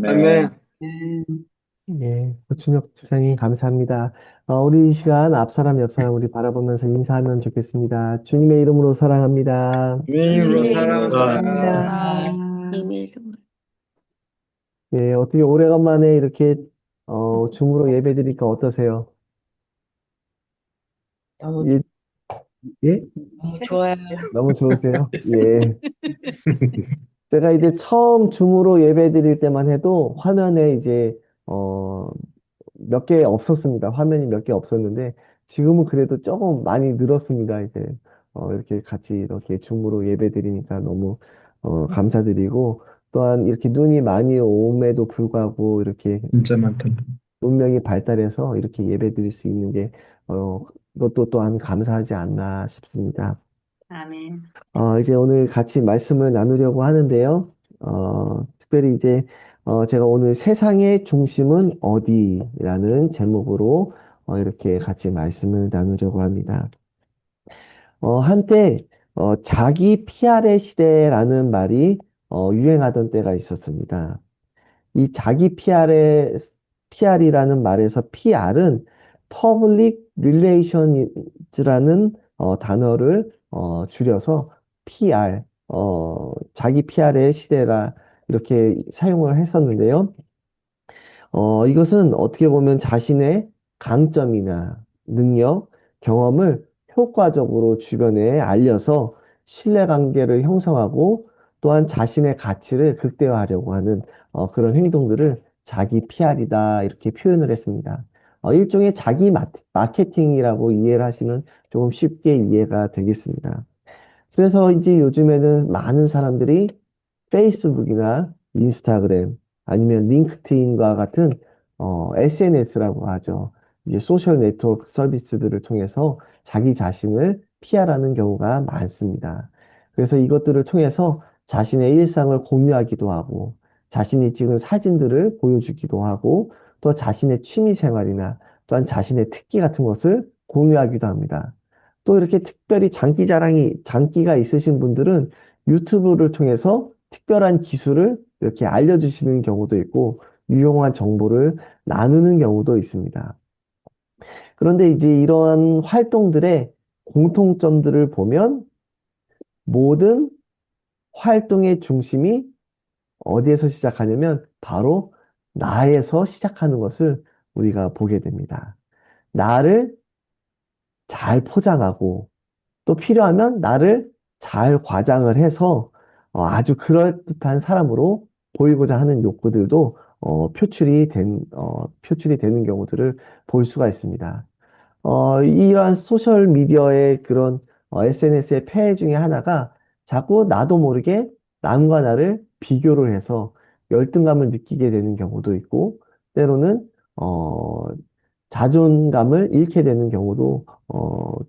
아멘. 음, 예, 고춘혁 집사님 감사합니다. 우리 이 시간 앞 사람, 옆 사람 우리 바라보면서 인사하면 좋겠습니다. 주님의 이름으로 사랑합니다. 주님으로 주님의 이름으로 사랑합니다. 사랑합니다. 님의 이름으로. 예, 어떻게 오래간만에 이렇게 줌으로 예배드리니까 어떠세요? 너무, 예, 예? 너무 좋아요. 너무 좋으세요? 예. 제가 이제 처음 줌으로 예배드릴 때만 해도 화면에 이제 어, 몇 개 없었습니다. 화면이 몇 개 없었는데 지금은 그래도 조금 많이 늘었습니다. 이제 이렇게 같이 이렇게 줌으로 예배드리니까 너무 감사드리고 또한 이렇게 눈이 많이 옴에도 불구하고 이렇게 진짜 많다. 문명이 발달해서 이렇게 예배드릴 수 있는 게 그것도 또한 감사하지 않나 싶습니다. 아멘. 이제 오늘 같이 말씀을 나누려고 하는데요. 특별히 이제 제가 오늘 세상의 중심은 어디라는 제목으로 이렇게 같이 말씀을 나누려고 합니다. 한때 자기 PR의 시대라는 말이 유행하던 때가 있었습니다. 이 자기 PR이라는 말에서 PR은 Public Relations라는 단어를 줄여서 PR, 자기 PR의 시대라 이렇게 사용을 했었는데요. 이것은 어떻게 보면 자신의 강점이나 능력, 경험을 효과적으로 주변에 알려서 신뢰관계를 형성하고 또한 자신의 가치를 극대화하려고 하는 그런 행동들을 자기 PR이다 이렇게 표현을 했습니다. 일종의 자기 마케팅이라고 이해를 하시면 조금 쉽게 이해가 되겠습니다. 그래서 이제 요즘에는 많은 사람들이 페이스북이나 인스타그램 아니면 링크드인과 같은 SNS라고 하죠. 이제 소셜 네트워크 서비스들을 통해서 자기 자신을 피하라는 경우가 많습니다. 그래서 이것들을 통해서 자신의 일상을 공유하기도 하고 자신이 찍은 사진들을 보여주기도 하고 또 자신의 취미 생활이나 또한 자신의 특기 같은 것을 공유하기도 합니다. 또 이렇게 특별히 장기가 있으신 분들은 유튜브를 통해서 특별한 기술을 이렇게 알려주시는 경우도 있고, 유용한 정보를 나누는 경우도 있습니다. 그런데 이제 이러한 활동들의 공통점들을 보면 모든 활동의 중심이 어디에서 시작하냐면 바로 나에서 시작하는 것을 우리가 보게 됩니다. 나를 잘 포장하고 또 필요하면 나를 잘 과장을 해서 아주 그럴듯한 사람으로 보이고자 하는 욕구들도 표출이 되는 경우들을 볼 수가 있습니다. 이러한 소셜 미디어의 그런 SNS의 폐해 중에 하나가 자꾸 나도 모르게 남과 나를 비교를 해서 열등감을 느끼게 되는 경우도 있고, 때로는 자존감을 잃게 되는 경우도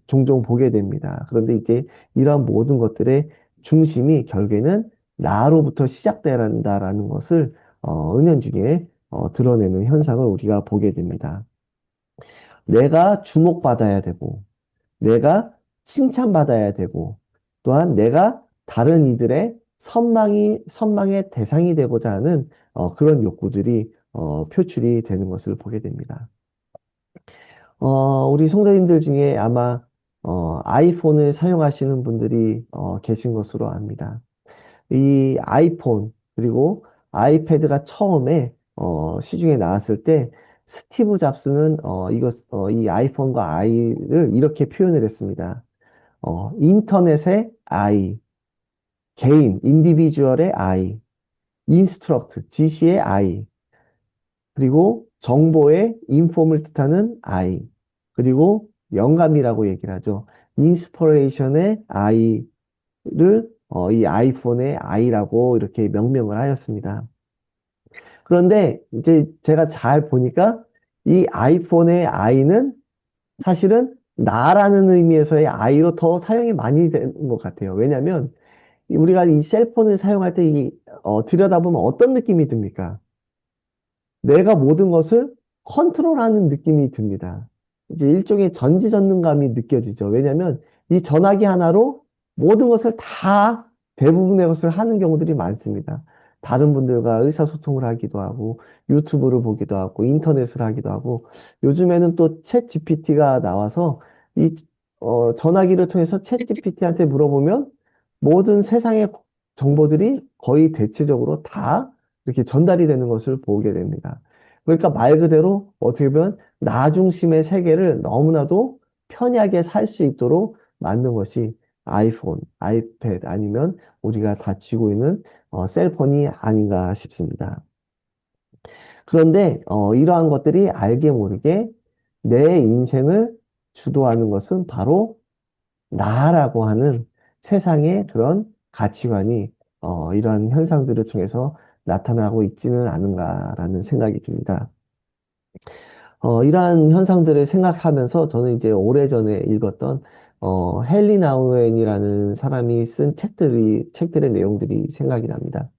종종 보게 됩니다. 그런데 이제 이러한 모든 것들의 중심이 결국에는 나로부터 시작된다라는 것을 은연중에 드러내는 현상을 우리가 보게 됩니다. 내가 주목받아야 되고, 내가 칭찬받아야 되고, 또한 내가 다른 이들의 선망의 대상이 되고자 하는 그런 욕구들이 표출이 되는 것을 보게 됩니다. 우리 성도님들 중에 아마 아이폰을 사용하시는 분들이 계신 것으로 압니다. 이 아이폰 그리고 아이패드가 처음에 시중에 나왔을 때 스티브 잡스는 이 아이폰과 아이를 이렇게 표현을 했습니다. 인터넷의 아이, 개인, 인디비주얼의 아이, 인스트럭트, 지시의 아이, 그리고 정보의 인폼을 뜻하는 I, 그리고 영감이라고 얘기를 하죠. 인스퍼레이션의 I를 이 아이폰의 I라고 이렇게 명명을 하였습니다. 그런데 이제 제가 잘 보니까 이 아이폰의 I는 사실은 나라는 의미에서의 I로 더 사용이 많이 되는 것 같아요. 왜냐하면 우리가 이 셀폰을 사용할 때 들여다보면 어떤 느낌이 듭니까? 내가 모든 것을 컨트롤하는 느낌이 듭니다. 이제 일종의 전지전능감이 느껴지죠. 왜냐하면 이 전화기 하나로 모든 것을 다 대부분의 것을 하는 경우들이 많습니다. 다른 분들과 의사소통을 하기도 하고, 유튜브를 보기도 하고, 인터넷을 하기도 하고, 요즘에는 또 챗 GPT가 나와서 이 전화기를 통해서 챗 GPT한테 물어보면 모든 세상의 정보들이 거의 대체적으로 다 이렇게 전달이 되는 것을 보게 됩니다. 그러니까 말 그대로 어떻게 보면 나 중심의 세계를 너무나도 편하게 살 수 있도록 만든 것이 아이폰, 아이패드 아니면 우리가 다 쥐고 있는 셀폰이 아닌가 싶습니다. 그런데 이러한 것들이 알게 모르게 내 인생을 주도하는 것은 바로 나라고 하는 세상의 그런 가치관이 이러한 현상들을 통해서 나타나고 있지는 않은가라는 생각이 듭니다. 이러한 현상들을 생각하면서 저는 이제 오래전에 읽었던 헨리 나우엔이라는 사람이 쓴 책들의 내용들이 생각이 납니다.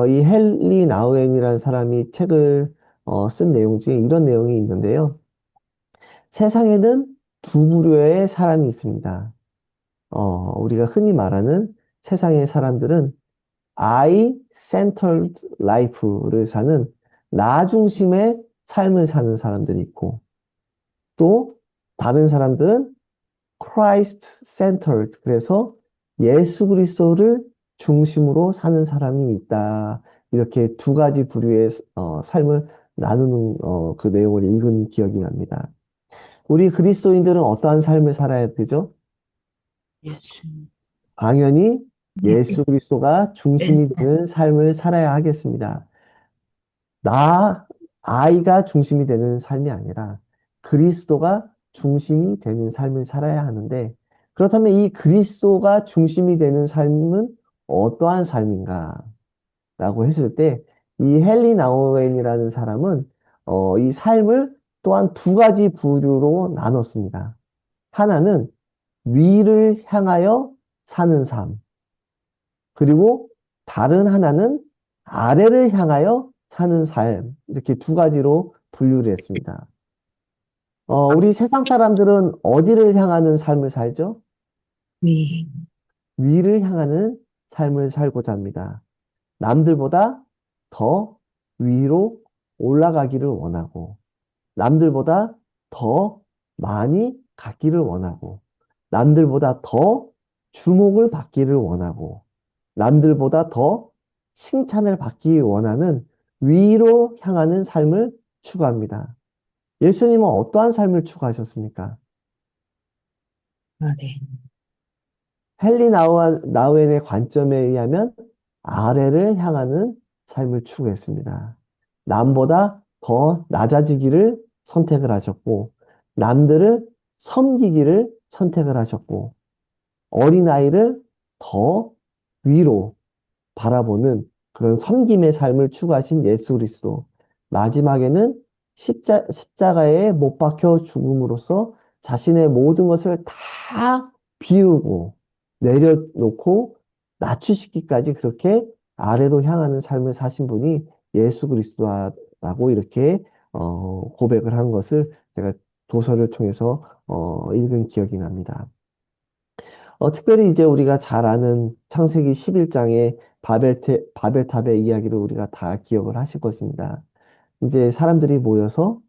이 헨리 나우엔이라는 사람이 책을 쓴 내용 중에 이런 내용이 있는데요. 세상에는 두 부류의 사람이 있습니다. 우리가 흔히 말하는 세상의 사람들은 I-centered life를 사는 나 중심의 삶을 사는 사람들이 있고 또 다른 사람들은 Christ-centered 그래서 예수 그리스도를 중심으로 사는 사람이 있다. 이렇게 두 가지 부류의 삶을 나누는 그 내용을 읽은 기억이 납니다. 우리 그리스도인들은 어떠한 삶을 살아야 되죠? 예수. 당연히 예수. 예수 그리스도가 네. 중심이 되는 삶을 살아야 하겠습니다. 나, 아이가 중심이 되는 삶이 아니라 그리스도가 중심이 되는 삶을 살아야 하는데 그렇다면 이 그리스도가 중심이 되는 삶은 어떠한 삶인가? 라고 했을 때 이 헨리 나우엔이라는 사람은 이 삶을 또한 두 가지 부류로 나눴습니다. 하나는 위를 향하여 사는 삶, 그리고 다른 하나는 아래를 향하여 사는 삶, 이렇게 두 가지로 분류를 했습니다. 우리 세상 사람들은 어디를 향하는 삶을 살죠? 위. 위를 향하는 삶을 살고자 합니다. 남들보다 더 위로 올라가기를 원하고, 남들보다 더 많이 갖기를 원하고, 남들보다 더 주목을 받기를 원하고, 남들보다 더 칭찬을 받기 원하는 위로 향하는 삶을 추구합니다. 예수님은 어떠한 삶을 추구하셨습니까? 아래. 헨리 나우엔의 관점에 의하면 아래를 향하는 삶을 추구했습니다. 남보다 더 낮아지기를 선택을 하셨고, 남들을 섬기기를 선택을 하셨고, 어린아이를 더 위로 바라보는 그런 섬김의 삶을 추구하신 예수 그리스도. 마지막에는 십자가에 못 박혀 죽음으로써 자신의 모든 것을 다 비우고 내려놓고 낮추시기까지 그렇게 아래로 향하는 삶을 사신 분이 예수 그리스도라고 이렇게 고백을 한 것을 제가 도서를 통해서 읽은 기억이 납니다. 특별히 이제 우리가 잘 아는 창세기 11장의 바벨탑의 이야기를 우리가 다 기억을 하실 것입니다. 이제 사람들이 모여서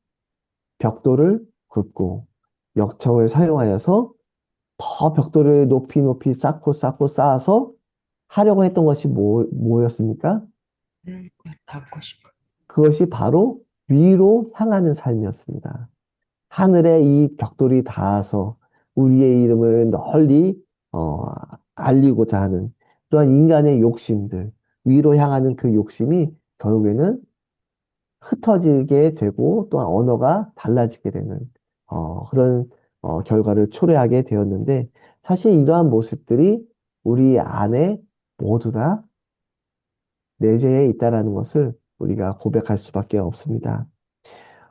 벽돌을 긋고 역청을 사용하여서 더 벽돌을 높이 높이 쌓고 쌓아서 하려고 했던 것이 뭐였습니까? 닫고 싶어. 그것이 바로 위로 향하는 삶이었습니다. 하늘에 이 벽돌이 닿아서 우리의 이름을 널리 어, 알리고자 하는 그러한 인간의 욕심들, 위로 향하는 그 욕심이 결국에는 흩어지게 되고 또한 언어가 달라지게 되는 그런 결과를 초래하게 되었는데 사실 이러한 모습들이 우리 안에 모두 다 내재해 있다라는 것을 우리가 고백할 수밖에 없습니다.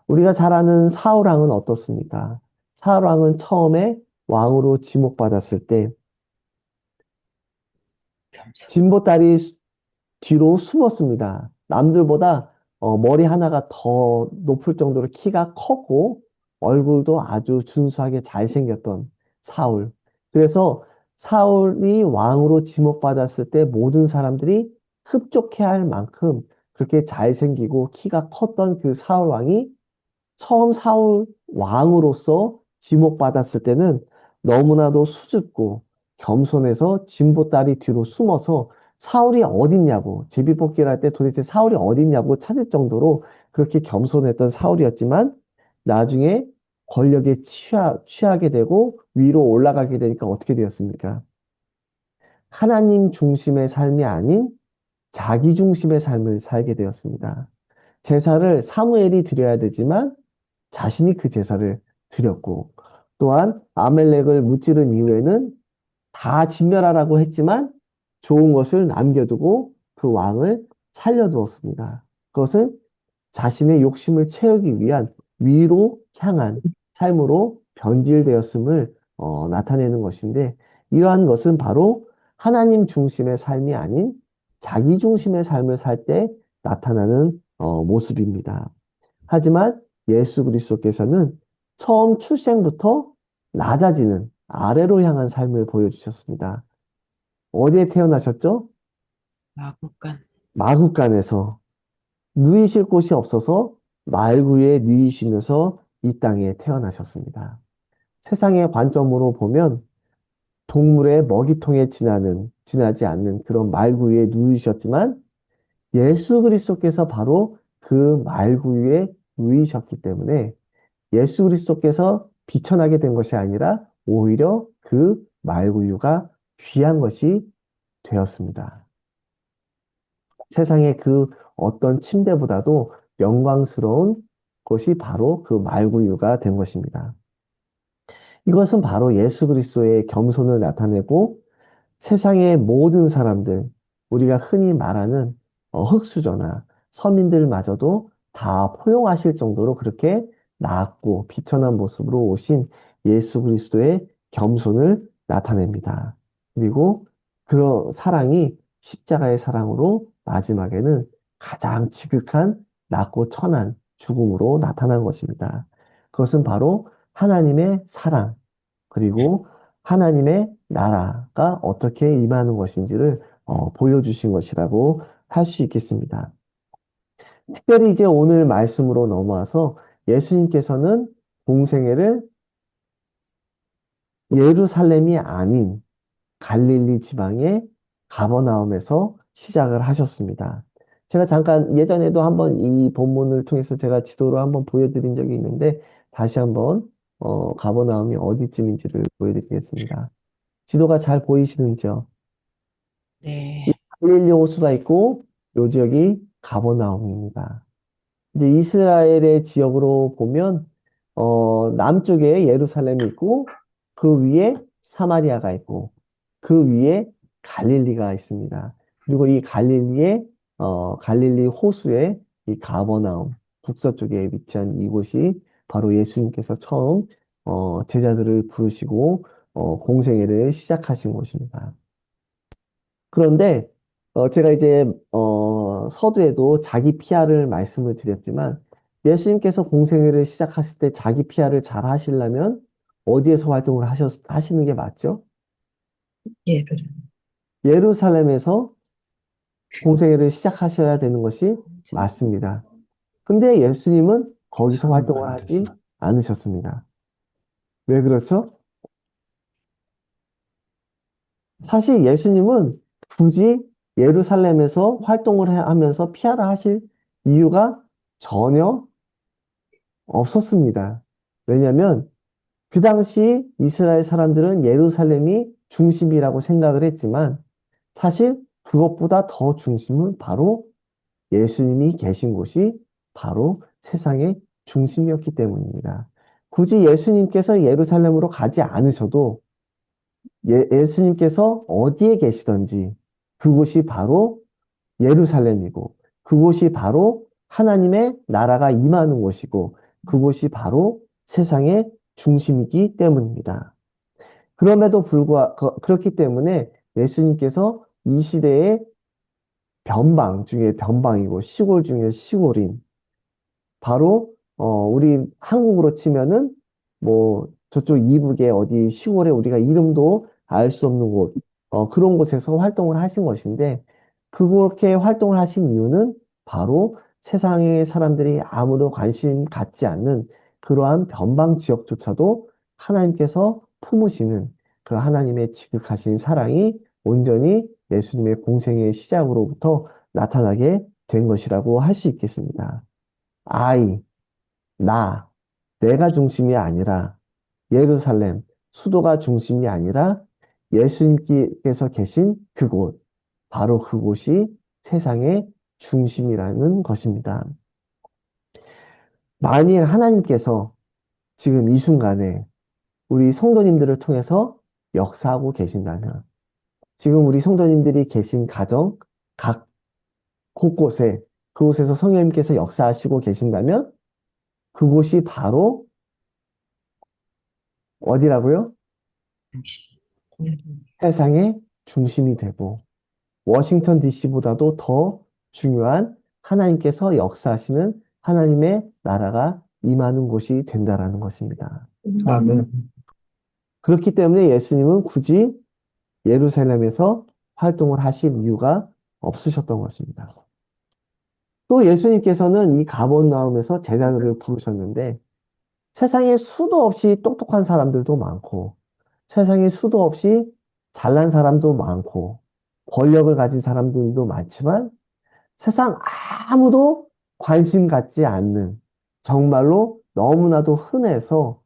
우리가 잘 아는 사울왕은 어떻습니까? 사울왕은 처음에 왕으로 지목받았을 때 겸손. 진보다리 뒤로 숨었습니다. 남들보다 머리 하나가 더 높을 정도로 키가 컸고 얼굴도 아주 준수하게 잘생겼던 사울. 그래서 사울이 왕으로 지목받았을 때 모든 사람들이 흡족해 할 만큼 그렇게 잘생기고 키가 컸던 그 사울 왕이 처음 사울 왕으로서 지목받았을 때는 너무나도 수줍고 겸손해서 진보다리 뒤로 숨어서 사울이 어딨냐고 제비뽑기를 할 때 도대체 사울이 어딨냐고 찾을 정도로 그렇게 겸손했던 사울이었지만 나중에 권력에 취하게 되고 위로 올라가게 되니까 어떻게 되었습니까? 하나님 중심의 삶이 아닌 자기 중심의 삶을 살게 되었습니다. 제사를 사무엘이 드려야 되지만 자신이 그 제사를 드렸고 또한 아멜렉을 무찌른 이후에는 다 진멸하라고 했지만 좋은 것을 남겨두고 그 왕을 살려두었습니다. 그것은 자신의 욕심을 채우기 위한 위로 향한 삶으로 변질되었음을 나타내는 것인데 이러한 것은 바로 하나님 중심의 삶이 아닌 자기 중심의 삶을 살 때 나타나는 모습입니다. 하지만 예수 그리스도께서는 처음 출생부터 낮아지는 아래로 향한 삶을 보여주셨습니다. 어디에 태어나셨죠? 마구간. 마구간에서 누이실 곳이 없어서 말구에 누이시면서 이 땅에 태어나셨습니다. 세상의 관점으로 보면 동물의 먹이통에 지나지 않는 그런 말구에 누이셨지만 예수 그리스도께서 바로 그 말구에 누이셨기 때문에 예수 그리스도께서 비천하게 된 것이 아니라 오히려 그 말구유가 귀한 것이 되었습니다. 세상의 그 어떤 침대보다도 영광스러운 것이 바로 그 말구유가 된 것입니다. 이것은 바로 예수 그리스도의 겸손을 나타내고 세상의 모든 사람들, 우리가 흔히 말하는 흙수저나 서민들마저도 다 포용하실 정도로 그렇게 낮고 비천한 모습으로 오신 예수 그리스도의 겸손을 나타냅니다. 그리고 그런 사랑이 십자가의 사랑으로 마지막에는 가장 지극한 낮고 천한 죽음으로 나타난 것입니다. 그것은 바로 하나님의 사랑, 그리고 하나님의 나라가 어떻게 임하는 것인지를 보여주신 것이라고 할 수 있겠습니다. 특별히 이제 오늘 말씀으로 넘어와서 예수님께서는 공생애를 예루살렘이 아닌 갈릴리 지방의 가버나움에서 시작을 하셨습니다. 제가 잠깐 예전에도 한번 이 본문을 통해서 제가 지도로 한번 보여드린 적이 있는데 다시 한번 가버나움이 어디쯤인지를 보여드리겠습니다. 지도가 잘 보이시는지요? 이 네. 갈릴리 호수가 있고 요 지역이 가버나움입니다. 이제 이스라엘의 지역으로 보면 남쪽에 예루살렘이 있고 그 위에 사마리아가 있고 그 위에 갈릴리가 있습니다. 그리고 이 갈릴리 호수에 이 가버나움 북서쪽에 위치한 이곳이 바로 예수님께서 처음 제자들을 부르시고 공생애를 시작하신 곳입니다. 그런데 제가 이제 서두에도 자기 피아를 말씀을 드렸지만 예수님께서 공생애를 시작하실 때 자기 피아를 잘 하시려면 어디에서 활동을 하시는 게 맞죠? 예를 예루살렘에서 공생애를 시작하셔야 되는 것이 맞습니다. 근데 예수님은 거기서 처음 활동을 하지 만드신 않으셨습니다. 왜 그렇죠? 사실 예수님은 굳이 예루살렘에서 활동을 하면서 피아를 하실 이유가 전혀 없었습니다. 왜냐하면 그 당시 이스라엘 사람들은 예루살렘이 중심이라고 생각을 했지만 사실 그것보다 더 중심은 바로 예수님이 계신 곳이 바로 세상의 중심이었기 때문입니다. 굳이 예수님께서 예루살렘으로 가지 않으셔도 예수님께서 어디에 계시던지 그곳이 바로 예루살렘이고 그곳이 바로 하나님의 나라가 임하는 곳이고 그곳이 바로 세상의 중심이기 때문입니다. 그럼에도 불구하고 그렇기 때문에 예수님께서 이 시대의 변방 중에 변방이고 시골 중에 시골인 바로 우리 한국으로 치면은 뭐 저쪽 이북의 어디 시골에 우리가 이름도 알 수 없는 곳 그런 곳에서 활동을 하신 것인데 그렇게 활동을 하신 이유는 바로 세상의 사람들이 아무도 관심 갖지 않는 그러한 변방 지역조차도 하나님께서 품으시는 그 하나님의 지극하신 사랑이 온전히 예수님의 공생의 시작으로부터 나타나게 된 것이라고 할 수 있겠습니다. I, 나, 내가 중심이 아니라 예루살렘, 수도가 중심이 아니라 예수님께서 계신 그곳, 바로 그곳이 세상의 중심이라는 것입니다. 만일 하나님께서 지금 이 순간에 우리 성도님들을 통해서 역사하고 계신다면, 지금 우리 성도님들이 계신 가정, 각 곳곳에, 그곳에서 성령님께서 역사하시고 계신다면, 그곳이 바로 어디라고요? 세상의 중심이 되고, 워싱턴 DC보다도 더 중요한 하나님께서 역사하시는 하나님의 나라가 임하는 곳이 된다라는 것입니다. 아멘. 그렇기 때문에 예수님은 굳이 예루살렘에서 활동을 하실 이유가 없으셨던 것입니다. 또 예수님께서는 이 가버나움에서 제자들을 부르셨는데 세상에 수도 없이 똑똑한 사람들도 많고 세상에 수도 없이 잘난 사람도 많고 권력을 가진 사람들도 많지만 세상 아무도 관심 갖지 않는 정말로 너무나도 흔해서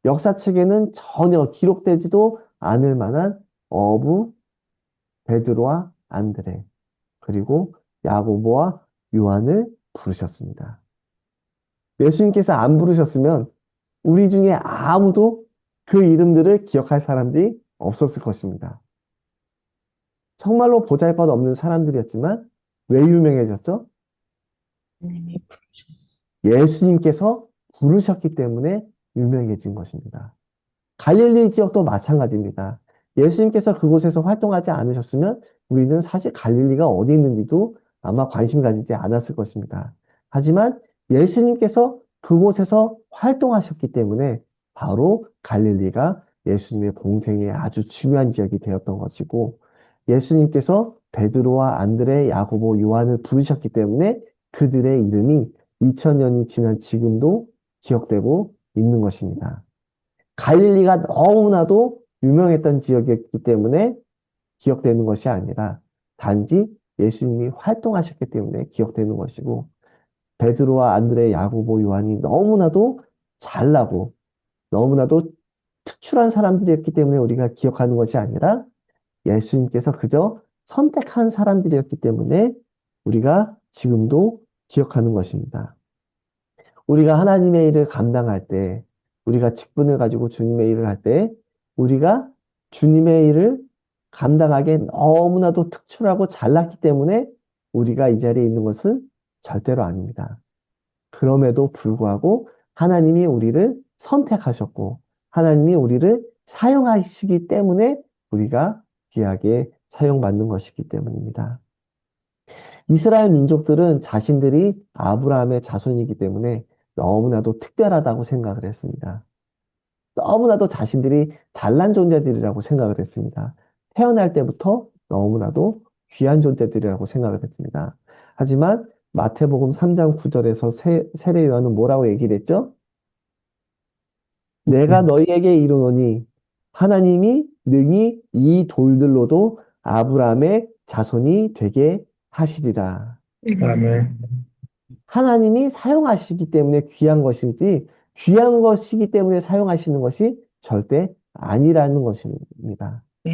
역사책에는 전혀 기록되지도 않을 만한 어부 베드로와 안드레 그리고 야고보와 요한을 부르셨습니다. 예수님께서 안 부르셨으면 우리 중에 아무도 그 이름들을 기억할 사람들이 없었을 것입니다. 정말로 보잘것없는 사람들이었지만 왜 유명해졌죠? 예수님께서 부르셨기 때문에 유명해진 것입니다. 갈릴리 지역도 마찬가지입니다. 예수님께서 그곳에서 활동하지 않으셨으면 우리는 사실 갈릴리가 어디 있는지도 아마 관심 가지지 않았을 것입니다. 하지만 예수님께서 그곳에서 활동하셨기 때문에 바로 갈릴리가 예수님의 공생의 아주 중요한 지역이 되었던 것이고 예수님께서 베드로와 안드레, 야고보, 요한을 부르셨기 때문에 그들의 이름이 2000년이 지난 지금도 기억되고 있는 것입니다. 갈릴리가 너무나도 유명했던 지역이었기 때문에 기억되는 것이 아니라 단지 예수님이 활동하셨기 때문에 기억되는 것이고 베드로와 안드레, 야고보, 요한이 너무나도 잘나고 너무나도 특출한 사람들이었기 때문에 우리가 기억하는 것이 아니라 예수님께서 그저 선택한 사람들이었기 때문에 우리가 지금도 기억하는 것입니다. 우리가 하나님의 일을 감당할 때, 우리가 직분을 가지고 주님의 일을 할 때, 우리가 주님의 일을 감당하기에 너무나도 특출하고 잘났기 때문에 우리가 이 자리에 있는 것은 절대로 아닙니다. 그럼에도 불구하고 하나님이 우리를 선택하셨고, 하나님이 우리를 사용하시기 때문에 우리가 귀하게 사용받는 것이기 때문입니다. 이스라엘 민족들은 자신들이 아브라함의 자손이기 때문에 너무나도 특별하다고 생각을 했습니다. 너무나도 자신들이 잘난 존재들이라고 생각을 했습니다. 태어날 때부터 너무나도 귀한 존재들이라고 생각을 했습니다. 하지만 마태복음 3장 9절에서 세례 요한은 뭐라고 얘기를 했죠? 내가 너희에게 이르노니 하나님이 능히 이 돌들로도 아브라함의 자손이 되게 하시리라. 아멘. 하나님이 사용하시기 때문에 귀한 것이지 귀한 것이기 때문에 사용하시는 것이 절대 아니라는 것입니다. 네.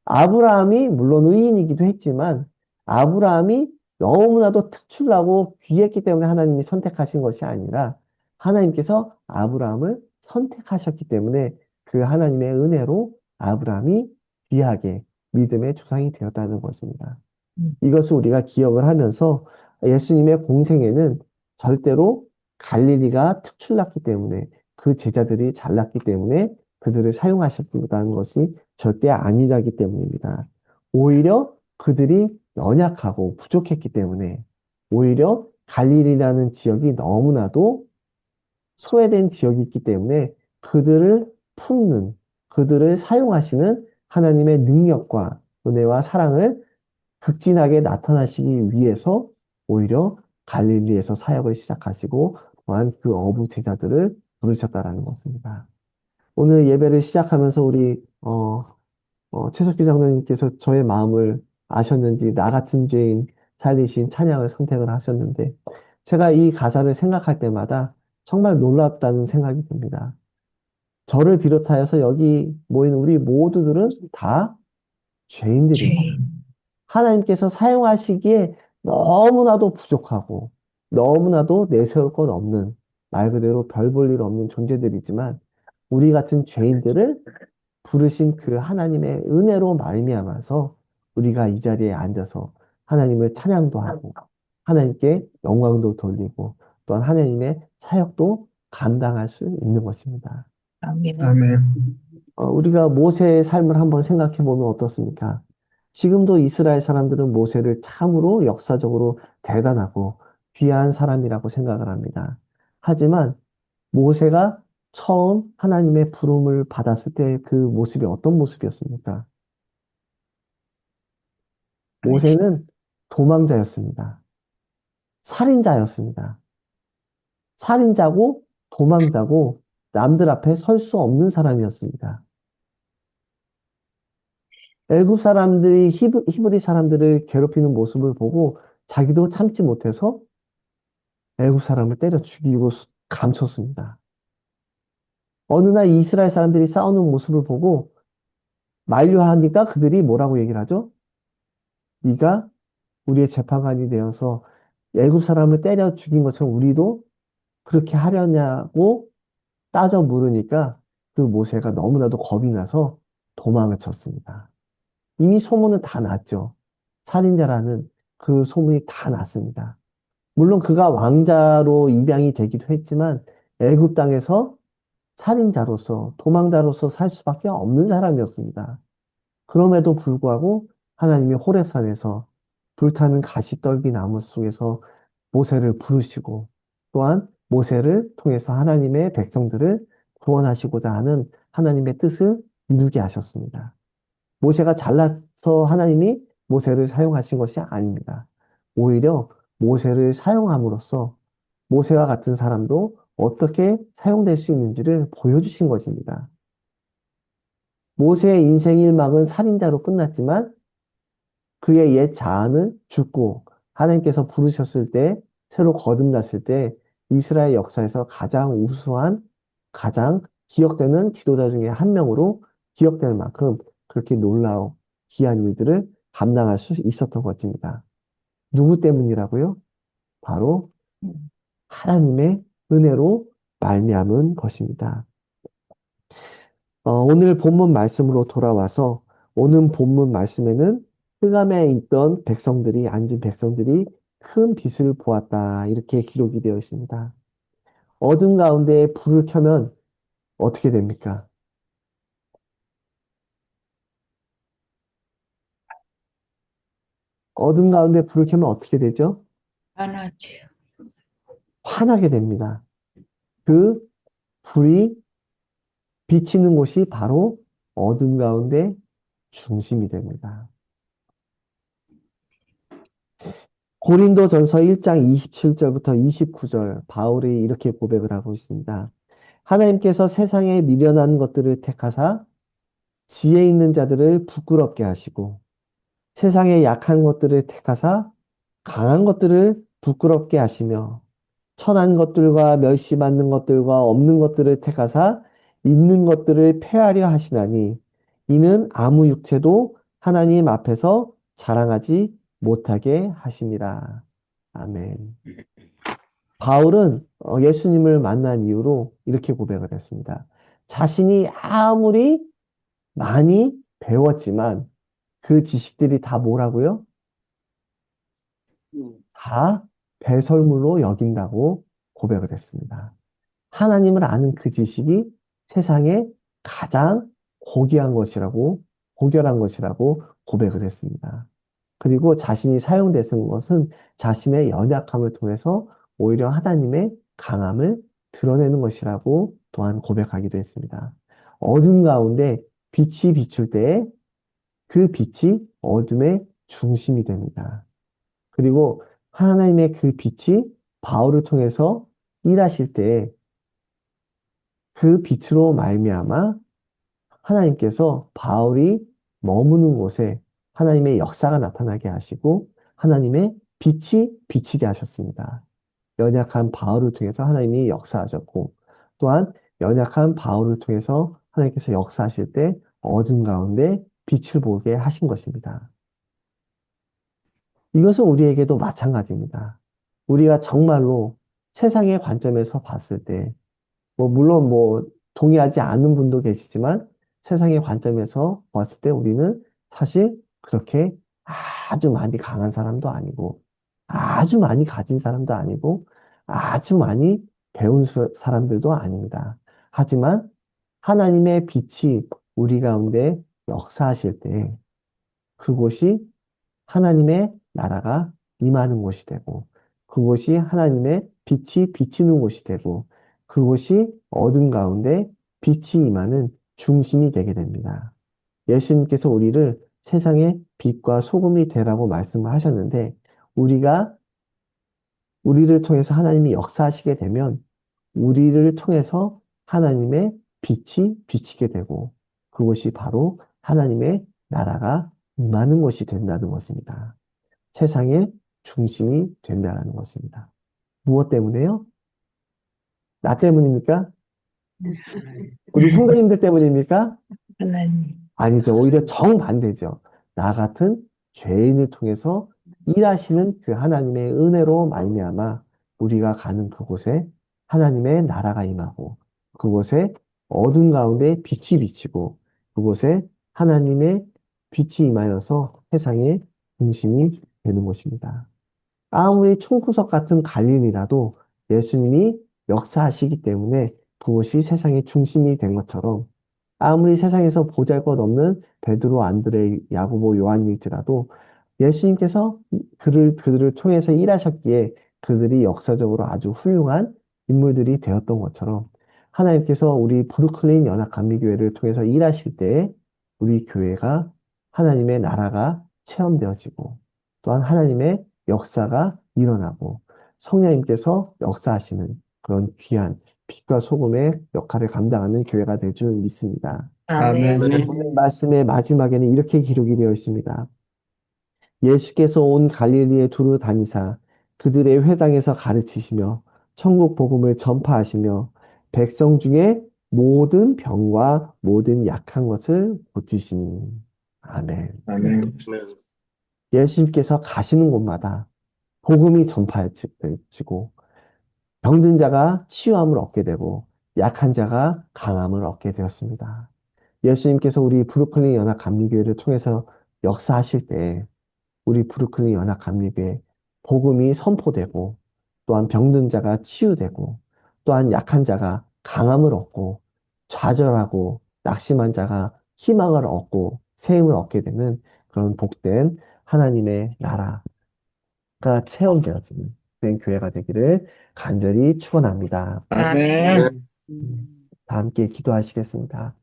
아브라함이 물론 의인이기도 했지만 아브라함이 너무나도 특출나고 귀했기 때문에 하나님이 선택하신 것이 아니라 하나님께서 아브라함을 선택하셨기 때문에 그 하나님의 은혜로 아브라함이 귀하게 믿음의 조상이 되었다는 것입니다. 이것을 우리가 기억을 하면서 예수님의 공생애는 절대로 갈릴리가 특출났기 때문에 그 제자들이 잘났기 때문에 그들을 사용하셨다는 것이 절대 아니라기 때문입니다. 오히려 그들이 연약하고 부족했기 때문에 오히려 갈릴리라는 지역이 너무나도 소외된 지역이 있기 때문에 그들을 품는, 그들을 사용하시는 하나님의 능력과 은혜와 사랑을 극진하게 나타나시기 위해서 오히려 갈릴리에서 사역을 시작하시고 또한 그 어부 제자들을 부르셨다라는 것입니다. 오늘 예배를 시작하면서 우리 최석기 장로님께서 저의 마음을 아셨는지 나 같은 죄인 살리신 찬양을 선택을 하셨는데 제가 이 가사를 생각할 때마다 정말 놀랍다는 생각이 듭니다. 저를 비롯하여서 여기 모인 우리 모두들은 다 죄인들입니다. 죄인. 하나님께서 사용하시기에 너무나도 부족하고 너무나도 내세울 것 없는 말 그대로 별 볼 일 없는 존재들이지만 우리 같은 죄인들을 부르신 그 하나님의 은혜로 말미암아서 우리가 이 자리에 앉아서 하나님을 찬양도 하고 하나님께 영광도 돌리고 또한 하나님의 사역도 감당할 수 있는 것입니다. 아멘. 우리가 모세의 삶을 한번 생각해 보면 어떻습니까? 지금도 이스라엘 사람들은 모세를 참으로 역사적으로 대단하고 귀한 사람이라고 생각을 합니다. 하지만 모세가 처음 하나님의 부름을 받았을 때 그 모습이 어떤 모습이었습니까? 모세는 도망자였습니다. 살인자였습니다. 살인자고 도망자고 남들 앞에 설 수 없는 사람이었습니다. 애굽 사람들이 히브리 사람들을 괴롭히는 모습을 보고 자기도 참지 못해서 애굽 사람을 때려 죽이고 감췄습니다. 어느 날 이스라엘 사람들이 싸우는 모습을 보고 만류하니까 그들이 뭐라고 얘기를 하죠? 네가 우리의 재판관이 되어서 애굽 사람을 때려 죽인 것처럼 우리도 그렇게 하려냐고 따져 물으니까 그 모세가 너무나도 겁이 나서 도망을 쳤습니다. 이미 소문은 다 났죠. 살인자라는 그 소문이 다 났습니다. 물론 그가 왕자로 입양이 되기도 했지만 애굽 땅에서 살인자로서 도망자로서 살 수밖에 없는 사람이었습니다. 그럼에도 불구하고 하나님이 호렙산에서 불타는 가시떨기 나무 속에서 모세를 부르시고 또한 모세를 통해서 하나님의 백성들을 구원하시고자 하는 하나님의 뜻을 이루게 하셨습니다. 모세가 잘나서 하나님이 모세를 사용하신 것이 아닙니다. 오히려 모세를 사용함으로써 모세와 같은 사람도 어떻게 사용될 수 있는지를 보여주신 것입니다. 모세의 인생 일막은 살인자로 끝났지만 그의 옛 자아는 죽고 하나님께서 부르셨을 때 새로 거듭났을 때 이스라엘 역사에서 가장 우수한 가장 기억되는 지도자 중에 한 명으로 기억될 만큼 그렇게 놀라운 귀한 일들을 감당할 수 있었던 것입니다. 누구 때문이라고요? 바로 하나님의 은혜로 말미암은 것입니다. 오늘 본문 말씀으로 돌아와서 오늘 본문 말씀에는 흑암에 있던 백성들이 앉은 백성들이 큰 빛을 보았다 이렇게 기록이 되어 있습니다. 어둠 가운데 불을 켜면 어떻게 됩니까? 어둠 가운데 불을 켜면 어떻게 되죠? 하나지. 환하게 됩니다. 그 불이 비치는 곳이 바로 어둠 가운데 중심이 됩니다. 고린도전서 1장 27절부터 29절 바울이 이렇게 고백을 하고 있습니다. 하나님께서 세상에 미련한 것들을 택하사 지혜 있는 자들을 부끄럽게 하시고 세상에 약한 것들을 택하사 강한 것들을 부끄럽게 하시며 천한 것들과 멸시받는 것들과 없는 것들을 택하사 있는 것들을 폐하려 하시나니 이는 아무 육체도 하나님 앞에서 자랑하지 못하게 하심이라. 아멘. 바울은 예수님을 만난 이후로 이렇게 고백을 했습니다. 자신이 아무리 많이 배웠지만 그 지식들이 다 뭐라고요? 다 배설물로 여긴다고 고백을 했습니다. 하나님을 아는 그 지식이 세상에 가장 고귀한 것이라고, 고결한 것이라고 고백을 했습니다. 그리고 자신이 사용되는 것은 자신의 연약함을 통해서 오히려 하나님의 강함을 드러내는 것이라고 또한 고백하기도 했습니다. 어둠 가운데 빛이 비출 때에 그 빛이 어둠에 중심이 됩니다. 그리고 하나님의 그 빛이 바울을 통해서 일하실 때 그 빛으로 말미암아 하나님께서 바울이 머무는 곳에 하나님의 역사가 나타나게 하시고 하나님의 빛이 비치게 하셨습니다. 연약한 바울을 통해서 하나님이 역사하셨고 또한 연약한 바울을 통해서 하나님께서 역사하실 때 어둠 가운데 빛을 보게 하신 것입니다. 이것은 우리에게도 마찬가지입니다. 우리가 정말로 세상의 관점에서 봤을 때 물론 동의하지 않는 분도 계시지만 세상의 관점에서 봤을 때 우리는 사실 그렇게 아주 많이 강한 사람도 아니고 아주 많이 가진 사람도 아니고 아주 많이 배운 사람들도 아닙니다. 하지만 하나님의 빛이 우리 가운데 역사하실 때 그곳이 하나님의 나라가 임하는 곳이 되고 그곳이 하나님의 빛이 비치는 곳이 되고 그곳이 어둠 가운데 빛이 임하는 중심이 되게 됩니다. 예수님께서 우리를 세상의 빛과 소금이 되라고 말씀을 하셨는데 우리가 우리를 통해서 하나님이 역사하시게 되면 우리를 통해서 하나님의 빛이 비치게 되고 그곳이 바로 하나님의 나라가 임하는 곳이 된다는 것입니다. 세상의 중심이 된다는 것입니다. 무엇 때문에요? 나 때문입니까? 우리 성도님들 때문입니까? 하나님. 아니죠. 오히려 정반대죠. 나 같은 죄인을 통해서 일하시는 그 하나님의 은혜로 말미암아 우리가 가는 그곳에 하나님의 나라가 임하고 그곳에 어둠 가운데 빛이 비치고 그곳에 하나님의 빛이 임하여서 세상의 중심이 되는 것입니다. 아무리 총구석 같은 갈릴리라도 예수님이 역사하시기 때문에 그곳이 세상의 중심이 된 것처럼 아무리 세상에서 보잘것없는 베드로, 안드레, 야고보, 요한일지라도 예수님께서 그들을 통해서 일하셨기에 그들이 역사적으로 아주 훌륭한 인물들이 되었던 것처럼 하나님께서 우리 브루클린 연합감리교회를 통해서 일하실 때에 우리 교회가 하나님의 나라가 체험되어지고 또한 하나님의 역사가 일어나고 성령님께서 역사하시는 그런 귀한 빛과 소금의 역할을 감당하는 교회가 될 줄 믿습니다. 아멘. 오늘 말씀의 마지막에는 이렇게 기록이 되어 있습니다. 예수께서 온 갈릴리에 두루 다니사 그들의 회당에서 가르치시며 천국 복음을 전파하시며 백성 중에 모든 병과 모든 약한 것을 고치시니. 아멘. 아멘. 예수님께서 가시는 곳마다 복음이 전파해지고 병든 자가 치유함을 얻게 되고 약한 자가 강함을 얻게 되었습니다. 예수님께서 우리 브루클린 연합 감리교회를 통해서 역사하실 때 우리 브루클린 연합 감리교회 복음이 선포되고 또한 병든 자가 치유되고 또한 약한 자가 강함을 얻고 좌절하고 낙심한 자가 희망을 얻고 새 힘을 얻게 되는 그런 복된 하나님의 나라가 체험되어지는 그런 교회가 되기를 간절히 축원합니다. 아멘. 다 함께 기도하시겠습니다.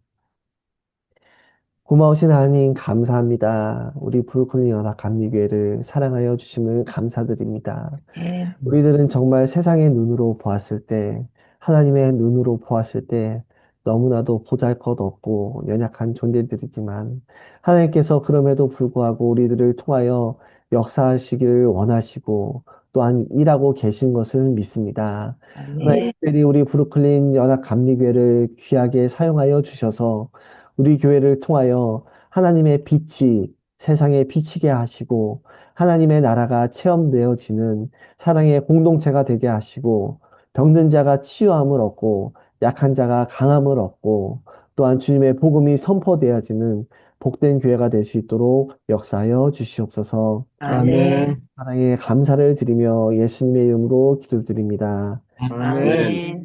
고마우신 하나님 감사합니다. 우리 브루클린 연합 감리교회를 사랑하여 주심을 감사드립니다. 예. 우리들은 정말 세상의 눈으로 보았을 때, 하나님의 눈으로 보았을 때 너무나도 보잘것없고 연약한 존재들이지만 하나님께서 그럼에도 불구하고 우리들을 통하여 역사하시기를 원하시고 또한 일하고 계신 것을 믿습니다. 하나님 아멘. 특별히 우리 브루클린 연합 감리교회를 귀하게 사용하여 주셔서 우리 교회를 통하여 하나님의 빛이 세상에 비치게 하시고 하나님의 나라가 체험되어지는 사랑의 공동체가 되게 하시고 병든 자가 치유함을 얻고 약한 자가 강함을 얻고 또한 주님의 복음이 선포되어지는 복된 교회가 될 수 있도록 역사하여 주시옵소서. 아멘. 사랑에 감사를 드리며 예수님의 이름으로 기도드립니다. 아멘.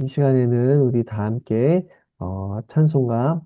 이 시간에는 우리 다 함께 찬송가